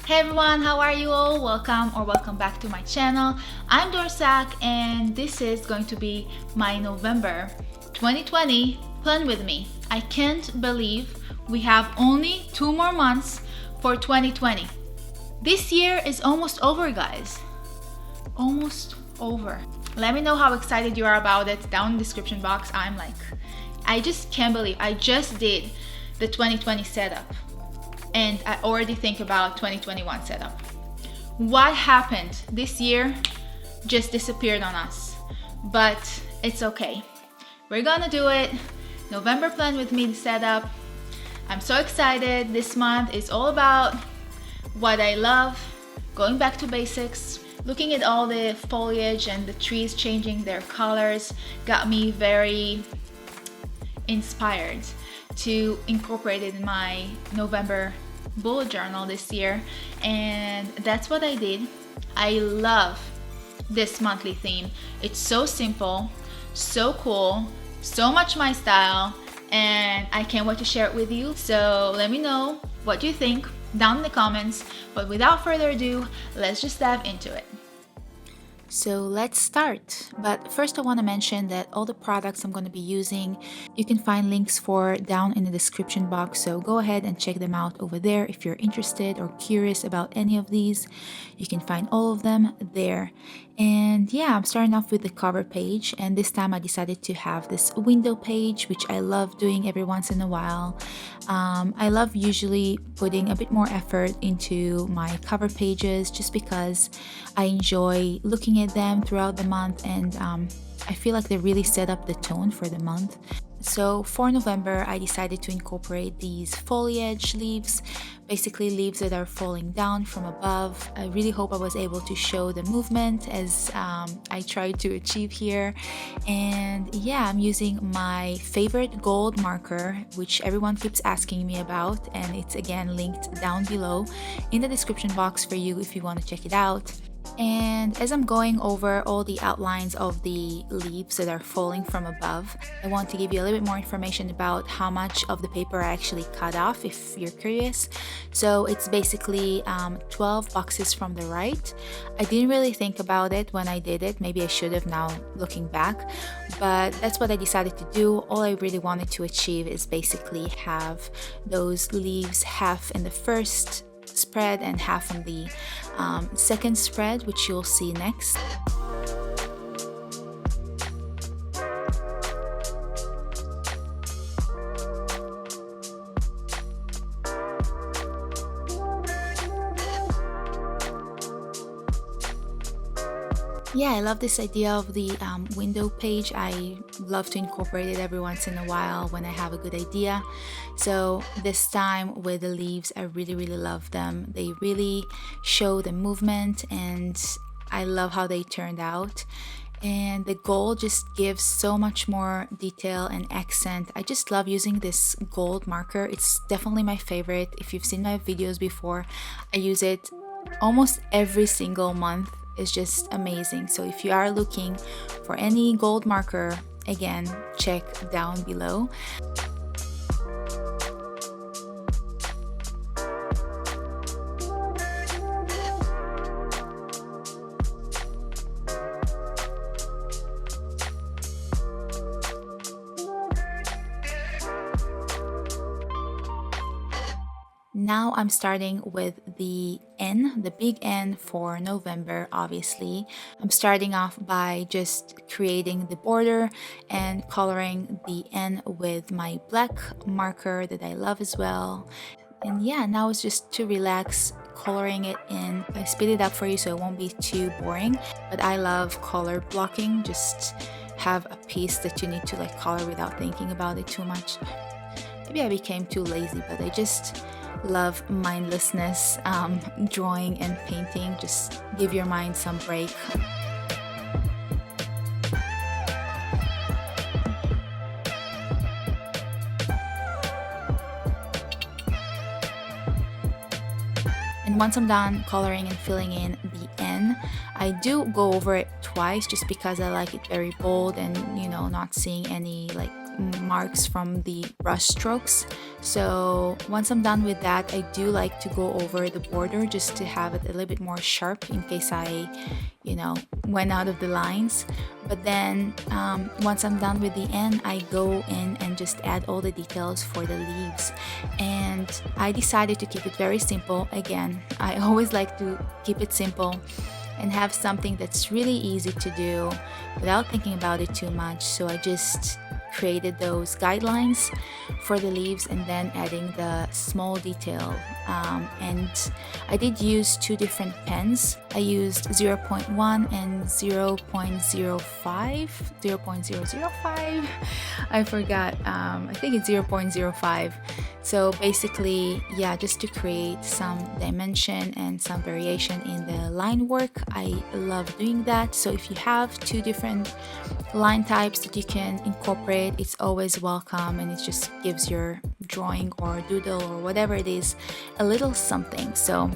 Hey everyone, how are you all? Welcome back to my channel. I'm Dorsak and this is going to be my November 2020 plan with me. I can't believe we have only 2 more months for 2020. This year is almost over, guys. Almost over. Let me know how excited you are about it down in the description box. I just can't believe I just did the 2020 setup. And I already think about 2021 setup. What happened this year just disappeared on us, but it's okay. We're gonna do it. November plan with me setup. I'm so excited. This month is all about what I love, going back to basics, looking at all the foliage and the trees changing their colors got me very inspired to incorporate it in my November bullet journal this year, and that's what I did. I love this monthly theme. It's so simple, so cool, so much my style, and I can't wait to share it with you. So let me know what you think down in the comments, but without further ado, let's just dive into it. So let's start. But first I want to mention that all the products I'm going to be using, you can find links for down in the description box. So go ahead and check them out over there if you're interested or curious about any of these. You can find all of them there. And yeah, I'm starting off with the cover page, and this time I decided to have this window page, which I love doing every once in a while. I love usually putting a bit more effort into my cover pages just because I enjoy looking at them throughout the month, and I feel like they really set up the tone for the month. So for November, I decided to incorporate these foliage leaves, basically leaves that are falling down from above. I really hope I was able to show the movement as I tried to achieve here. And yeah, I'm using my favorite gold marker, which everyone keeps asking me about, and it's again linked down below in the description box for you if you want to check it out. And as I'm going over all the outlines of the leaves that are falling from above, I want to give you a little bit more information about how much of the paper I actually cut off if you're curious. So it's basically 12 boxes from the right. I didn't really think about it when I did it. Maybe I should have now looking back, but that's what I decided to do. All I really wanted to achieve is basically have those leaves half in the first spread and half on the second spread, which you'll see next. Yeah, I love this idea of the window page. I love to incorporate it every once in a while when I have a good idea. So this time with the leaves, I really love them. They really show the movement, and I love how they turned out. And the gold just gives so much more detail and accent. I just love using this gold marker. It's definitely my favorite. If you've seen my videos before, I use it almost every single month. Is just amazing. So if you are looking for any gold marker, again, check down below. Now I'm starting with the N, the big N for November, obviously. I'm starting off by just creating the border and coloring the N with my black marker that I love as well. And yeah, now it's just to relax coloring it in. I speed it up for you so it won't be too boring, but I love color blocking. Just have a piece that you need to like color without thinking about it too much. Maybe I became too lazy, but I just love mindlessness, drawing and painting. Just give your mind some break. And once I'm done coloring and filling in the N, I do go over it twice just because I like it very bold and, you know, not seeing any like marks from the brush strokes. So once I'm done with that, I do like to go over the border just to have it a little bit more sharp in case I, went out of the lines. But then once I'm done with the end, I go in and just add all the details for the leaves. And I decided to keep it very simple. Again, I always like to keep it simple and have something that's really easy to do without thinking about it too much. So I just created those guidelines for the leaves and then adding the small detail. And I did use two different pens. I used 0.1 and 0.05. I forgot. I think it's 0.05. So basically, yeah, just to create some dimension and some variation in the line work. I love doing that. So if you have two different line types that you can incorporate, it's always welcome, and it just gives your drawing or doodle or whatever it is a little something. So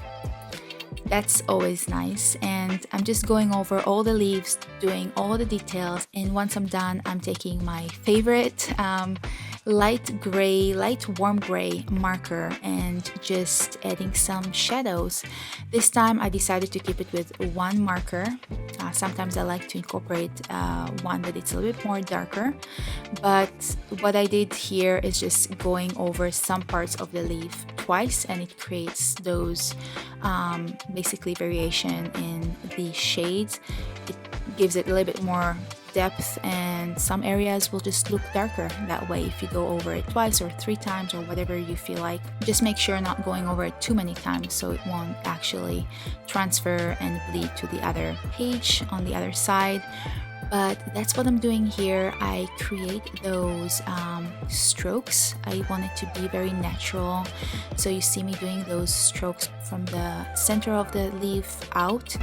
that's always nice. And I'm just going over all the leaves, doing all the details, and once I'm done, I'm taking my favorite light warm gray marker and just adding some shadows. This time I decided to keep it with one marker. Sometimes I like to incorporate one that it's a little bit more darker, but what I did here is just going over some parts of the leaf twice, and it creates those basically variation in the shades. It gives it a little bit more depth, and some areas will just look darker that way if you go over it twice or three times or whatever you feel like. Just make sure not going over it too many times so it won't actually transfer and bleed to the other page on the other side. But that's what I'm doing here. I create those strokes. I want it to be very natural. So you see me doing those strokes from the center of the leaf out.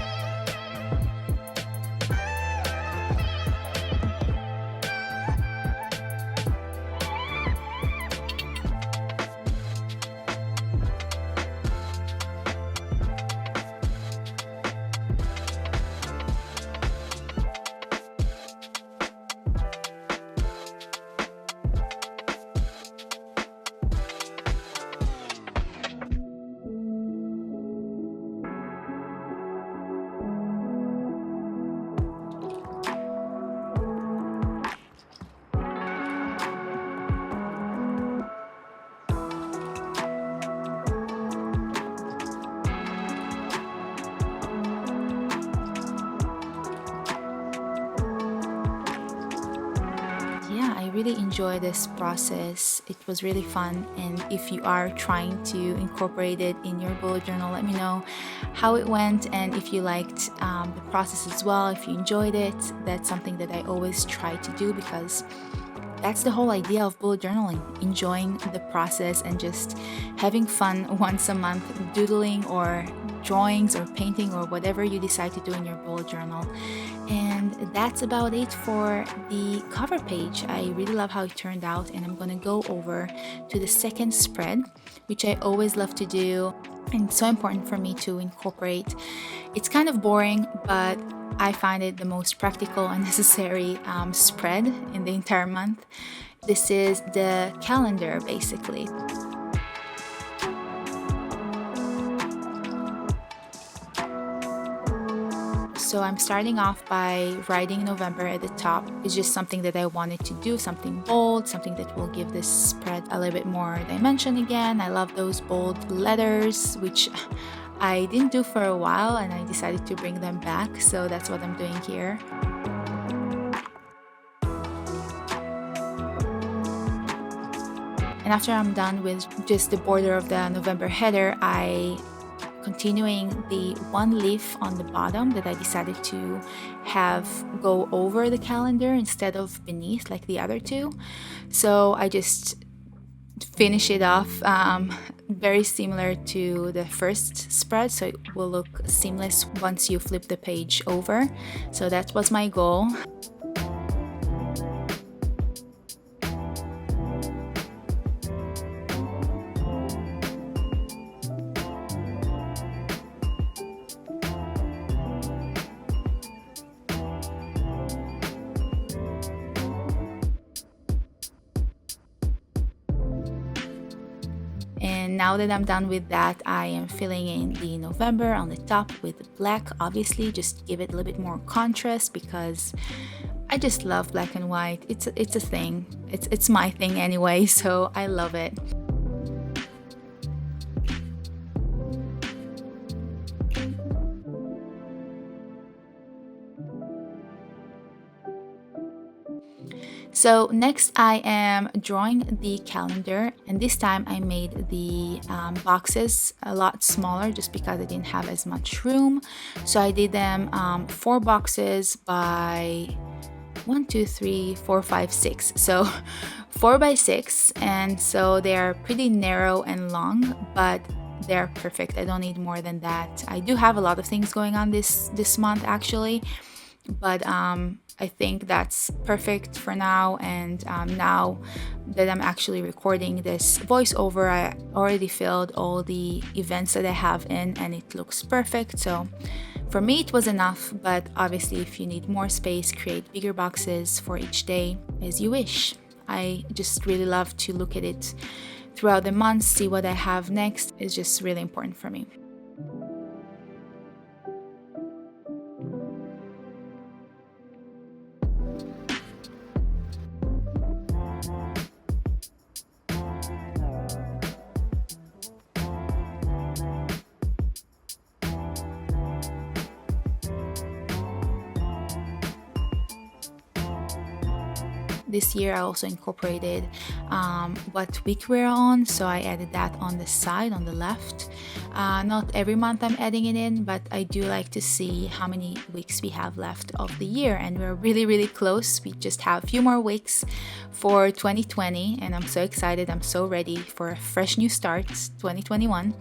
Really enjoy this process. It was really fun, and if you are trying to incorporate it in your bullet journal, let me know how it went and if you liked the process as well. If you enjoyed it, that's something that I always try to do because that's the whole idea of bullet journaling, enjoying the process and just having fun once a month, doodling or drawings or painting or whatever you decide to do in your bullet journal. And that's about it for the cover page. I really love how it turned out, and I'm going to go over to the second spread, which I always love to do, and it's so important for me to incorporate. It's kind of boring, but I find it the most practical and necessary spread in the entire month. This is the calendar, basically. So I'm starting off by writing November at the top. It's just something that I wanted to do, something bold, something that will give this spread a little bit more dimension again. I love those bold letters, which I didn't do for a while, and I decided to bring them back. So that's what I'm doing here. And after I'm done with just the border of the November header, I continuing the one leaf on the bottom that I decided to have go over the calendar instead of beneath like the other two. So I just finish it off very similar to the first spread, so it will look seamless once you flip the page over. So that was my goal. And now that I'm done with that, I am filling in the November on the top with black, obviously, just give it a little bit more contrast because I just love black and white. It's a thing. It's my thing anyway, so I love it. So next I am drawing the calendar, and this time I made the boxes a lot smaller just because I didn't have as much room. So I did them 4 boxes by 1, 2, 3, 4, 5, 6. So 4 by 6, and so they are pretty narrow and long, but they're perfect. I don't need more than that. I do have a lot of things going on this month actually, but I think that's perfect for now. And now that I'm actually recording this voiceover, I already filled all the events that I have in, and it looks perfect. So for me it was enough, but obviously if you need more space, create bigger boxes for each day as you wish. I just really love to look at it throughout the months, see what I have next. It's just really important for me. This year I also incorporated what week we're on, so I added that on the side, on the left. Not every month I'm adding it in, but I do like to see how many weeks we have left of the year, and we're really close. We just have a few more weeks for 2020, and I'm so excited. I'm so ready for a fresh new start, 2021.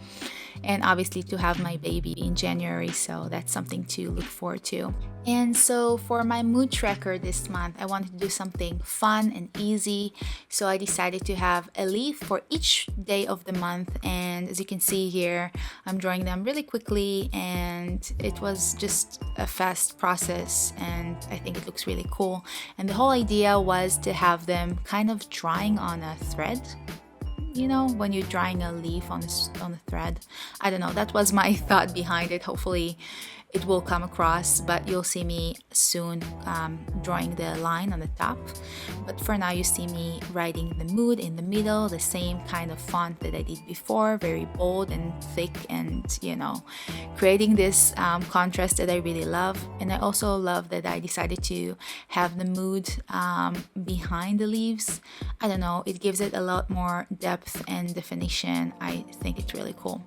And obviously to have my baby in January, so that's something to look forward to. And so for my mood tracker this month, I wanted to do something fun and easy, so I decided to have a leaf for each day of the month. And as you can see here, I'm drawing them really quickly, and it was just a fast process, and I think it looks really cool. And the whole idea was to have them kind of drying on a thread. You know, when you're drawing a leaf on a thread. I don't know, that was my thought behind it. Hopefully it will come across, but you'll see me soon drawing the line on the top. But for now, you see me writing the mood in the middle, the same kind of font that I did before, very bold and thick, and you know, creating this contrast that I really love. And I also love that I decided to have the mood behind the leaves. I don't know, it gives it a lot more depth and definition. I think it's really cool.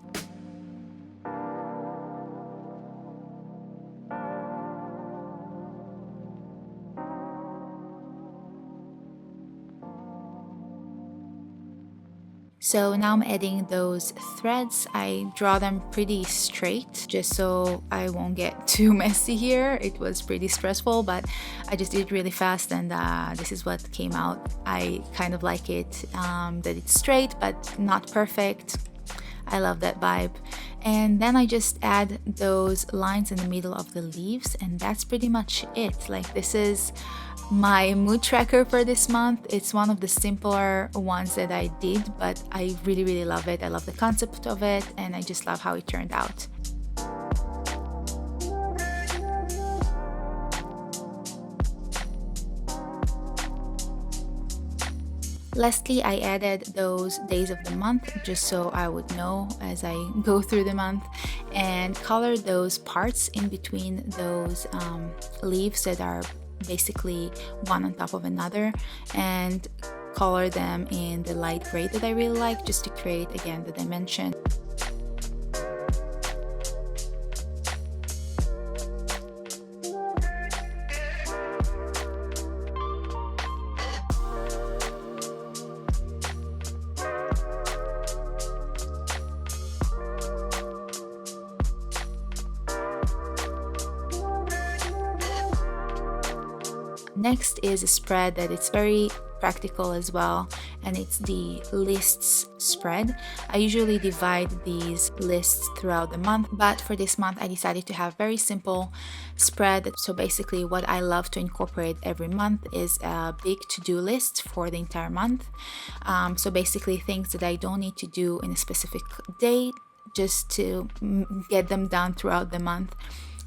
So now I'm adding those threads. I draw them pretty straight just so I won't get too messy here. It was pretty stressful, but I just did it really fast, and this is what came out. I kind of like it that it's straight but not perfect. I love that vibe. And then I just add those lines in the middle of the leaves, and that's pretty much it. Like, this is my mood tracker for this month. It's one of the simpler ones that I did, but I really love it. I love the concept of it, and I just love how it turned out. Lastly, I added those days of the month just so I would know as I go through the month, and colored those parts in between those leaves that are basically one on top of another, and color them in the light gray that I really like, just to create again the dimension. Next is a spread that it's very practical as well, and it's the lists spread. I usually divide these lists throughout the month, but for this month I decided to have very simple spread. So basically what I love to incorporate every month is a big to-do list for the entire month. So basically things that I don't need to do in a specific day, just to get them done throughout the month.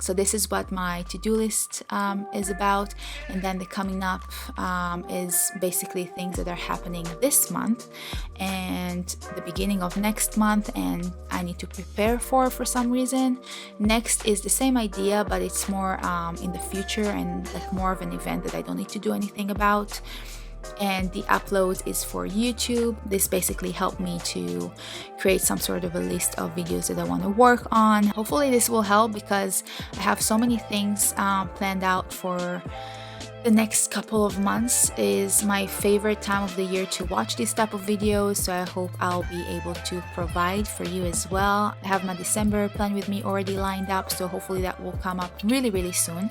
So this is what my to-do list is about, and then the coming up is basically things that are happening this month and the beginning of next month, and I need to prepare for some reason. Next is the same idea, but it's more in the future and like more of an event that I don't need to do anything about. And the upload is for YouTube. This basically helped me to create some sort of a list of videos that I want to work on. Hopefully this will help, because I have so many things planned out for the next couple of months. Is my favorite time of the year to watch these type of videos, so I hope I'll be able to provide for you as well. I have my December plan with me already lined up, so hopefully that will come up really soon.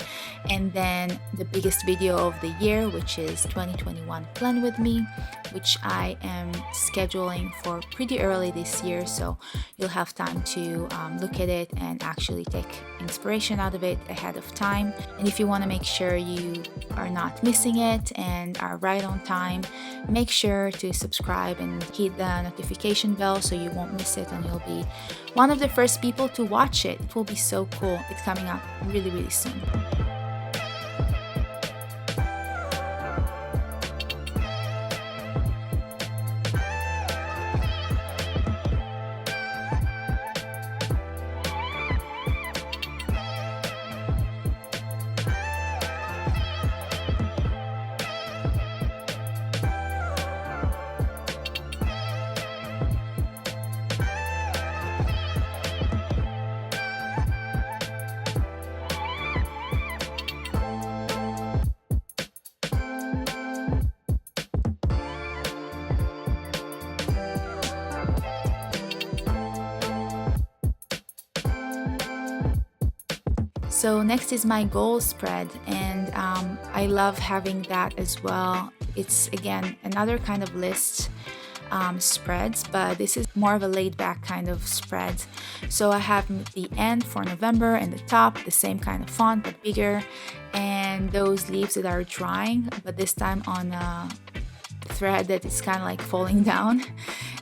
And then the biggest video of the year, which is 2021 plan with me, which I am scheduling for pretty early this year, so you'll have time to look at it and actually take inspiration out of it ahead of time. And if you want to make sure you are not missing it and are right on time, make sure to subscribe and hit the notification bell so you won't miss it, and you'll be one of the first people to watch it. It will be so cool. It's coming up really soon. So next is my goal spread, and I love having that as well. It's again another kind of list spreads, but this is more of a laid back kind of spread. So I have the end for November and the top, the same kind of font but bigger, and those leaves that are drying, but this time on a thread that is kind of like falling down.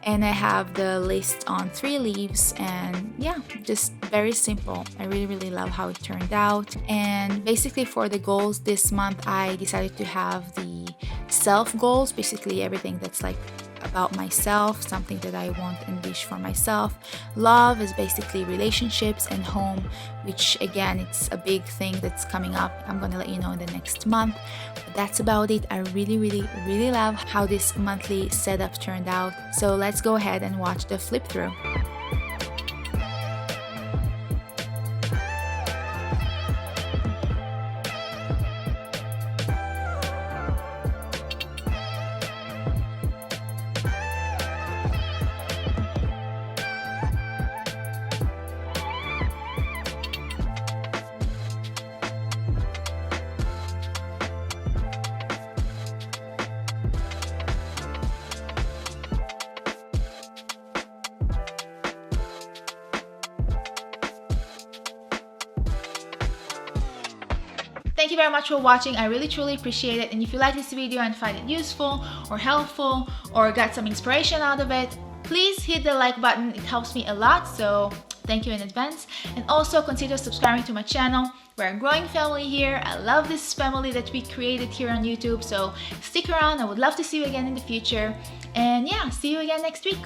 And I have the list on 3 leaves, and yeah, just very simple. I really love how it turned out. And basically for the goals this month, I decided to have the self goals, basically everything that's like about myself, something that I want and wish for myself. Love is basically relationships, and home, which again, it's a big thing that's coming up. I'm gonna let you know in the next month. But that's about it. I really love how this monthly setup turned out. So let's go ahead and watch the flip through. Thank you very much for watching. I really truly appreciate it. And if you like this video and find it useful or helpful or got some inspiration out of it, please hit the like button. It helps me a lot, so thank you in advance. And also consider subscribing to my channel. We're a growing family here. I love this family that we created here on YouTube, so stick around. I would love to see you again in the future. And yeah, see you again next week.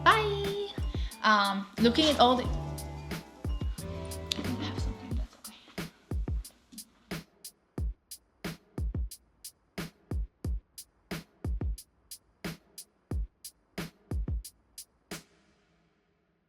Bye. Looking at all the